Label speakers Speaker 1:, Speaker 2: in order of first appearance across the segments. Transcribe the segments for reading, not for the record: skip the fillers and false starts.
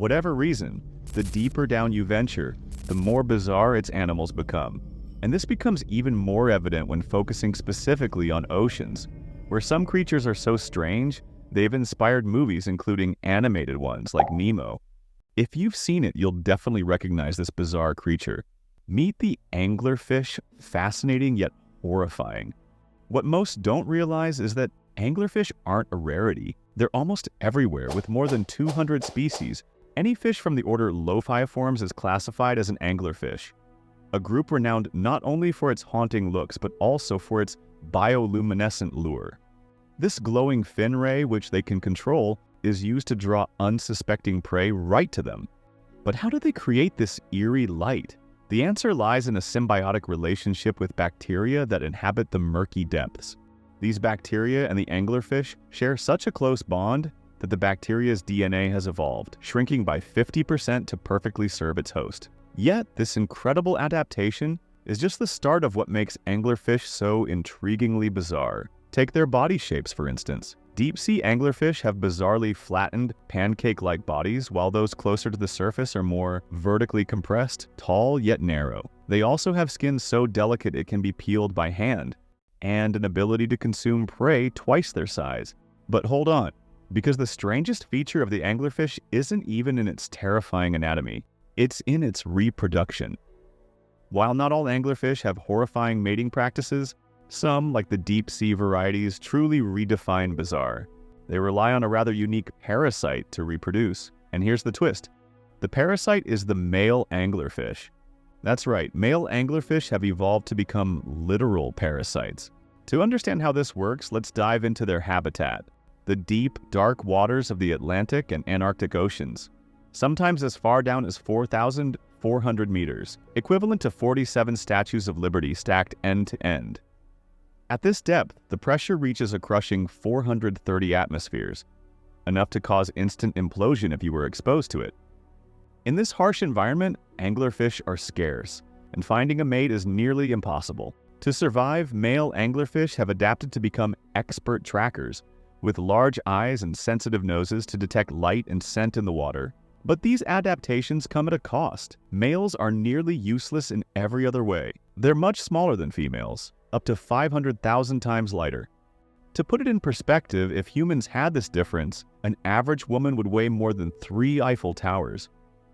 Speaker 1: whatever reason, the deeper down you venture, the more bizarre its animals become. And this becomes even more evident when focusing specifically on oceans, where some creatures are so strange, they've inspired movies including animated ones like Nemo. If you've seen it, you'll definitely recognize this bizarre creature. Meet the anglerfish, fascinating yet horrifying. What most don't realize is that anglerfish aren't a rarity. They're almost everywhere with more than 200 species. Any fish from the order Lophiiformes is classified as an anglerfish, a group renowned not only for its haunting looks but also for its bioluminescent lure. This glowing fin ray, which they can control, is used to draw unsuspecting prey right to them. But how do they create this eerie light? The answer lies in a symbiotic relationship with bacteria that inhabit the murky depths. These bacteria and the anglerfish share such a close bond that the bacteria's DNA has evolved, shrinking by 50% to perfectly serve its host. Yet, this incredible adaptation is just the start of what makes anglerfish so intriguingly bizarre. Take their body shapes, for instance. Deep-sea anglerfish have bizarrely flattened, pancake-like bodies, while those closer to the surface are more vertically compressed, tall yet narrow. They also have skin so delicate it can be peeled by hand, and an ability to consume prey twice their size. But hold on, because the strangest feature of the anglerfish isn't even in its terrifying anatomy, it's in its reproduction. While not all anglerfish have horrifying mating practices, some, like the deep-sea varieties, truly redefine bizarre. They rely on a rather unique parasite to reproduce. And here's the twist. The parasite is the male anglerfish. That's right, male anglerfish have evolved to become literal parasites. To understand how this works, let's dive into their habitat, the deep, dark waters of the Atlantic and Antarctic Oceans, sometimes as far down as 4,400 meters, equivalent to 47 Statues of Liberty stacked end to end. At this depth, the pressure reaches a crushing 430 atmospheres, enough to cause instant implosion if you were exposed to it. In this harsh environment, anglerfish are scarce, and finding a mate is nearly impossible. To survive, male anglerfish have adapted to become expert trackers, with large eyes and sensitive noses to detect light and scent in the water. But these adaptations come at a cost. Males are nearly useless in every other way. They're much smaller than females, up to 500,000 times lighter. To put it in perspective, if humans had this difference, an average woman would weigh more than 3 Eiffel Towers.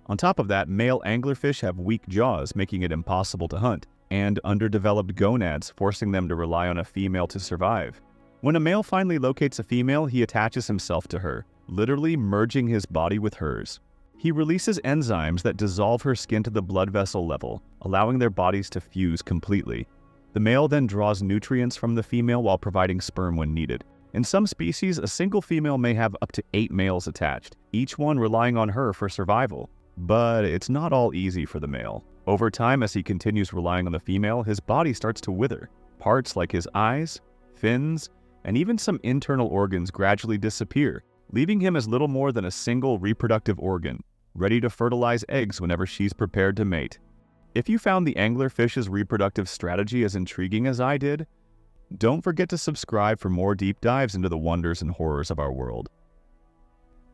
Speaker 1: On top of that, male anglerfish have weak jaws, making it impossible to hunt, and underdeveloped gonads, forcing them to rely on a female to survive. When a male finally locates a female, he attaches himself to her, literally merging his body with hers. He releases enzymes that dissolve her skin to the blood vessel level, allowing their bodies to fuse completely. The male then draws nutrients from the female while providing sperm when needed. In some species, a single female may have up to 8 males attached, each one relying on her for survival. But it's not all easy for the male. Over time, as he continues relying on the female, his body starts to wither. Parts like his eyes, fins, and even some internal organs gradually disappear, leaving him as little more than a single reproductive organ, ready to fertilize eggs whenever she's prepared to mate. If you found the anglerfish's reproductive strategy as intriguing as I did, don't forget to subscribe for more deep dives into the wonders and horrors of our world.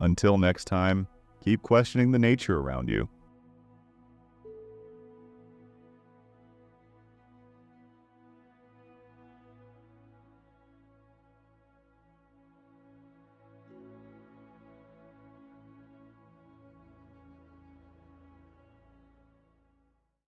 Speaker 1: Until next time, keep questioning the nature around you.